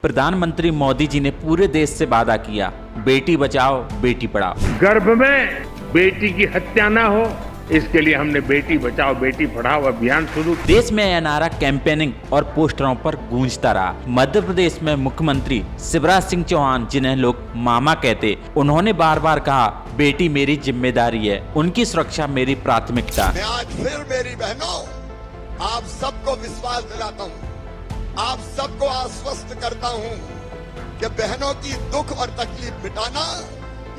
प्रधानमंत्री मोदी जी ने पूरे देश से वादा किया, बेटी बचाओ बेटी पढ़ाओ। गर्भ में बेटी की हत्या ना हो, इसके लिए हमने बेटी बचाओ बेटी पढ़ाओ अभियान शुरू किया। देश में यह नारा कैंपेनिंग और पोस्टरों पर गूंजता रहा। मध्य प्रदेश में मुख्यमंत्री शिवराज सिंह चौहान, जिन्हें लोग मामा कहते, उन्होंने बार बार कहा, बेटी मेरी जिम्मेदारी है, उनकी सुरक्षा मेरी प्राथमिकता। मैं आज फिर मेरी बहनों आप सबको विश्वास दिलाता हूँ, आप सबको आश्वस्त करता हूँ कि बहनों की दुख और तकलीफ मिटाना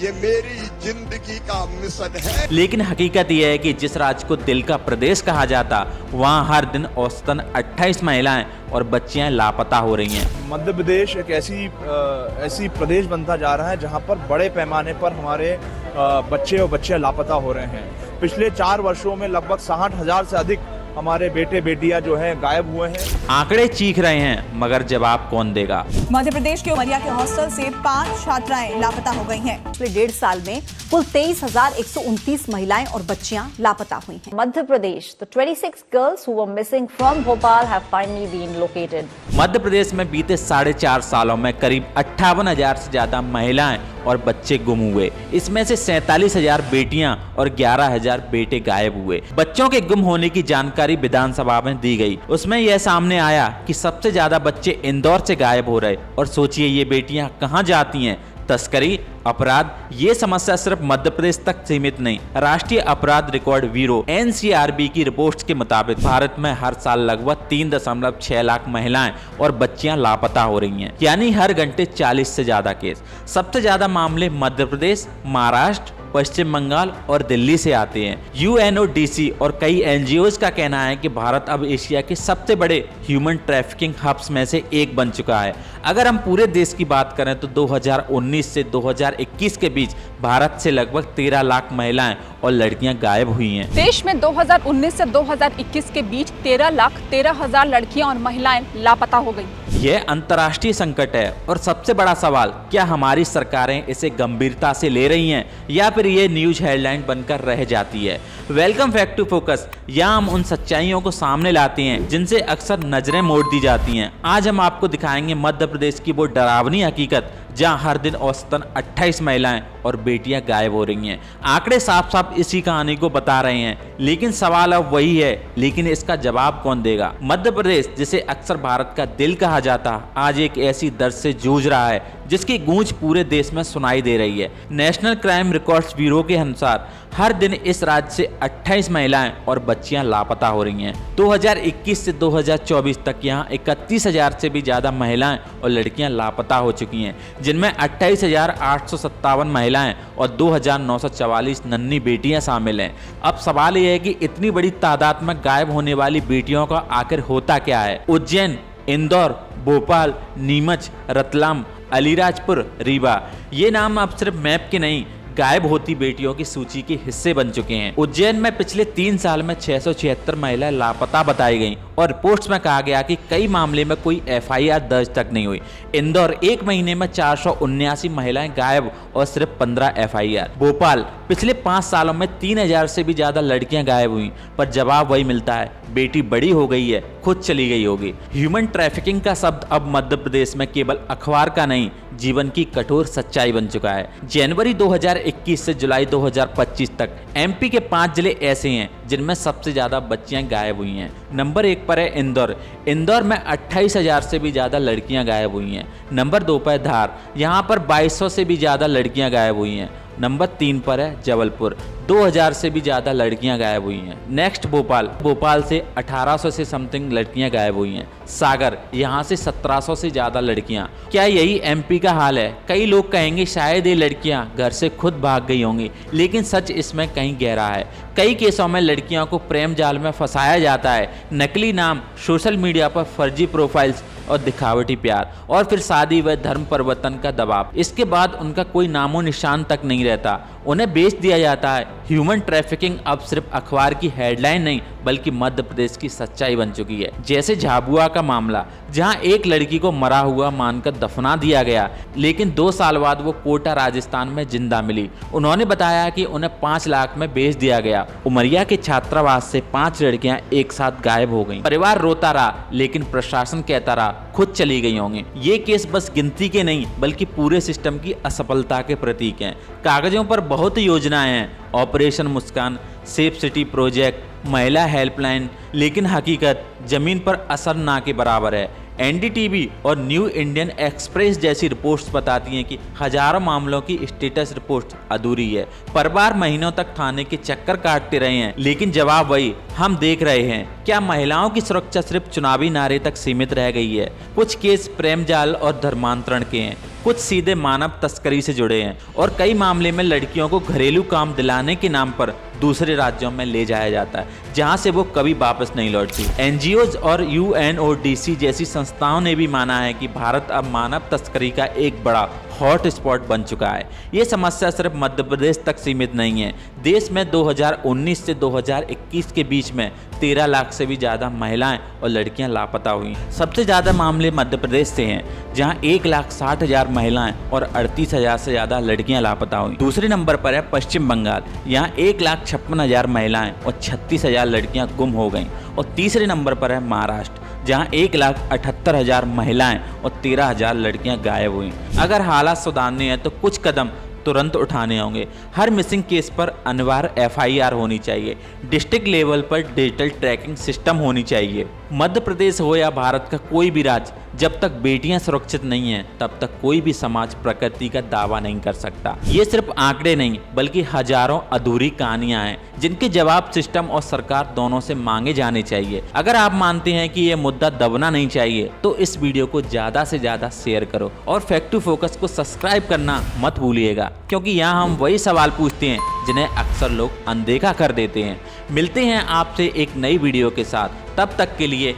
ये मेरी जिंदगी का मिशन है। लेकिन हकीकत यह है कि जिस राज्य को दिल का प्रदेश कहा जाता, वहाँ हर दिन औसतन 28 महिलाएं और बच्चियां लापता हो रही हैं। मध्य प्रदेश एक ऐसी प्रदेश बनता जा रहा है जहां पर बड़े पैमाने पर हमारे बच्चे और बच्चियां लापता हो रहे हैं। पिछले 4 वर्षों में लगभग 60,000 से अधिक हमारे बेटे बेटियां जो हैं गायब हुए हैं। आंकड़े चीख रहे हैं, मगर जवाब कौन देगा? मध्य प्रदेश के उमरिया के हॉस्टल से 5 छात्राएं लापता हो गई हैं। पिछले 1.5 साल में कुल 23,129 महिलाएं और बच्चियां लापता हुई हैं। Madhya Pradesh, the 26 girls who were missing from Bhopal have finally been located. Madhya Pradesh में बीते 4.5 सालों में करीब 58,000 से ज्यादा महिलाएं और बच्चे गुम हुए। इसमें से 47,000 बेटियां और 11,000 बेटे गायब हुए। बच्चों के गुम होने की जानकारी विधानसभा में दी गई। उसमें यह सामने आया कि सबसे ज्यादा बच्चे इंदौर से गायब हो रहे। और सोचिए, ये बेटियां कहां जाती हैं? तस्करी, अपराध। ये समस्या सिर्फ मध्य प्रदेश तक सीमित नहीं। राष्ट्रीय अपराध रिकॉर्ड ब्यूरो (NCRB) की रिपोर्ट्स के मुताबिक भारत में हर साल लगभग 3.6 लाख महिलाएं और बच्चियां लापता हो रही हैं, यानी हर घंटे 40 से ज्यादा केस। सबसे ज्यादा मामले मध्य प्रदेश, महाराष्ट्र, पश्चिम बंगाल और दिल्ली से आते हैं। UNODC और कई NGOs का कहना है कि भारत अब एशिया के सबसे बड़े ह्यूमन ट्रैफिकिंग हब्स में से एक बन चुका है। अगर हम पूरे देश की बात करें तो 2019 से 2021 के बीच भारत से लगभग 13 लाख महिलाएं और लड़कियां गायब हुई हैं। देश में 2019 से 2021 के बीच 13,13,000 लड़कियां और महिलाएं लापता हो गई। यह अंतर्राष्ट्रीय संकट है और सबसे बड़ा सवाल, क्या हमारी सरकारें इसे गंभीरता से ले रही हैं या फिर ये न्यूज हेडलाइन बनकर रह जाती है? Welcome fact to focus. यहाँ हम उन सच्चाइयों को सामने लाते हैं जिनसे अक्सर नजरें मोड़ दी जाती हैं। आज हम आपको दिखाएंगे मध्य प्रदेश की वो डरावनी हकीकत जहां हर दिन औसतन 28 महिलाएं और बेटियां गायब हो रही हैं। आंकड़े साफ साफ इसी कहानी को बता रहे हैं, लेकिन सवाल अब वही है, लेकिन इसका जवाब कौन देगा? मध्य प्रदेश, जिसे अक्सर भारत का दिल कहा जाता, आज एक ऐसी दर्द से जूझ रहा है जिसकी गूंज पूरे देश में सुनाई दे रही है। नेशनल क्राइम रिकॉर्ड्स ब्यूरो के अनुसार हर दिन इस राज्य से 28 महिलाएं और बच्चियां लापता हो रही हैं। 2021 से 2024 तक यहां 31,000 से भी ज्यादा महिलाएं और लड़कियां लापता हो चुकी हैं, जिनमें 28,857 महिलाएं और 2,944 नन्ही बेटियां शामिल हैं। अब सवाल यह है कि इतनी बड़ी तादाद में गायब होने वाली बेटियों का आखिर होता क्या है? उज्जैन, इंदौर, भोपाल, नीमच, रतलाम, अलीराजपुर, रीवा, ये नाम अब सिर्फ मैप के नहीं, गायब होती बेटियों की सूची के हिस्से बन चुके हैं। उज्जैन में पिछले 3 साल में 676 महिलाएं लापता बताई गईं और रिपोर्ट्स में कहा गया कि कई मामले में कोई FIR दर्ज तक नहीं हुई। इंदौर, 1 महीने में 479 महिलाएं गायब और सिर्फ 15 FIR। भोपाल, पिछले 5 सालों में 3,000 से भी ज्यादा लड़कियां गायब हुई, पर जवाब वही मिलता है, बेटी बड़ी हो गई है, खुद चली गई होगी। ह्यूमन ट्रैफिकिंग का शब्द अब मध्य प्रदेश में केवल अखबार का नहीं, जीवन की कठोर सच्चाई बन चुका है। जनवरी 2021 से जुलाई 2025 तक MP के 5 जिले ऐसे हैं जिनमें सबसे ज्यादा बच्चियां गायब हुई हैं। नंबर 1 पर है इंदौर। इंदौर में 28,000 से भी ज्यादा लड़कियां गायब हुई हैं। नंबर 2 पर धार, यहाँ पर 2,200 से भी ज्यादा लड़कियां गायब हुई हैं। नंबर 3 पर है जबलपुर, 2,000 से भी ज्यादा लड़कियां गायब हुई हैं। नेक्स्ट भोपाल से 1,800 से समथिंग लड़कियां गायब हुई हैं। सागर, यहाँ से 1,700 से ज्यादा लड़कियां। क्या यही MP का हाल है? कई लोग कहेंगे शायद ये लड़कियां घर से खुद भाग गई होंगी, लेकिन सच इसमें कहीं गहरा है। कई केसों में लड़कियों को प्रेम जाल में फंसाया जाता है। नकली नाम, सोशल मीडिया पर फर्जी प्रोफाइल्स और दिखावटी प्यार, और फिर शादी व धर्म परिवर्तन का दबाव। इसके बाद उनका कोई नामो निशान तक नहीं रहता। उन्हें बेच दिया जाता है। ह्यूमन ट्रैफिकिंग अब सिर्फ अखबार की हेडलाइन नहीं बल्कि मध्य प्रदेश की सच्चाई बन चुकी है। जैसे झाबुआ का मामला, जहां एक लड़की को मरा हुआ मानकर दफना दिया गया, लेकिन 2 साल बाद वो कोटा राजस्थान में जिंदा मिली। उन्होंने बताया कि उन्हें 5 लाख में बेच दिया गया। उमरिया के छात्रावास से 5 लड़कियां एक साथ गायब हो गईं। परिवार रोता रहा, लेकिन प्रशासन कहता रहा खुद चली गई होंगी। ये केस बस गिनती के नहीं बल्कि पूरे सिस्टम की असफलता के प्रतीक हैं। कागजों पर बहुत योजनाएं हैं, ऑपरेशन मुस्कान, सेफ सिटी प्रोजेक्ट, महिला हेल्पलाइन, लेकिन हकीकत जमीन पर असर ना के बराबर है। एनडीटीवी और न्यू इंडियन एक्सप्रेस जैसी रिपोर्ट्स बताती हैं कि हजारों मामलों की स्टेटस रिपोर्ट अधूरी है। परिवार महीनों तक थाने के चक्कर काटते रहे हैं, लेकिन जवाब वही हम देख रहे हैं। क्या महिलाओं की सुरक्षा सिर्फ चुनावी नारे तक सीमित रह गई है? कुछ केस प्रेम जाल और धर्मांतरण के हैं, कुछ सीधे मानव तस्करी से जुड़े हैं और कई मामले में लड़कियों को घरेलू काम दिलाने के नाम पर दूसरे राज्यों में ले जाया जाता है, जहां से वो कभी वापस नहीं लौटती। एनजीओज और यूएनओडीसी जैसी संस्थाओं ने भी माना है कि भारत अब मानव तस्करी का एक बड़ा हॉट स्पॉट बन चुका है। ये समस्या सिर्फ मध्य प्रदेश तक सीमित नहीं है। देश में 2019 से 2021 के बीच में 13 लाख से भी ज़्यादा महिलाएं और लड़कियां लापता हुई। सबसे ज़्यादा मामले मध्य प्रदेश से हैं, जहां 1,60,000 महिलाएं और 38,000 से ज़्यादा लड़कियां लापता हुई। दूसरे नंबर पर है पश्चिम बंगाल, यहाँ 1,56,000 महिलाएं और 36,000 लड़कियां गुम हो गईं। और तीसरे नंबर पर है महाराष्ट्र, जहां 1,78,000 महिलाएं और 13,000 लड़कियां गायब हुई। अगर हालात सुधारने हैं तो कुछ कदम तुरंत उठाने होंगे। हर मिसिंग केस पर अनिवार्य एफआईआर होनी चाहिए। डिस्ट्रिक्ट लेवल पर डिजिटल ट्रैकिंग सिस्टम होनी चाहिए। मध्य प्रदेश हो या भारत का कोई भी राज्य, जब तक बेटियां सुरक्षित नहीं हैं तब तक कोई भी समाज प्रगति का दावा नहीं कर सकता। ये सिर्फ आंकड़े नहीं बल्कि हजारों अधूरी कहानियां हैं, जिनके जवाब सिस्टम और सरकार दोनों से मांगे जाने चाहिए। अगर आप मानते हैं कि ये मुद्दा दबना नहीं चाहिए तो इस वीडियो को ज्यादा से ज्यादा शेयर करो और फैक्ट टू फोकस को सब्सक्राइब करना मत भूलिएगा, क्योंकि यहाँ हम वही सवाल पूछते हैं जिन्हें अक्सर लोग अनदेखा कर देते हैं। मिलते हैं आपसे एक नई वीडियो के साथ, तब तक के लिए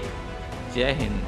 जय हिंद।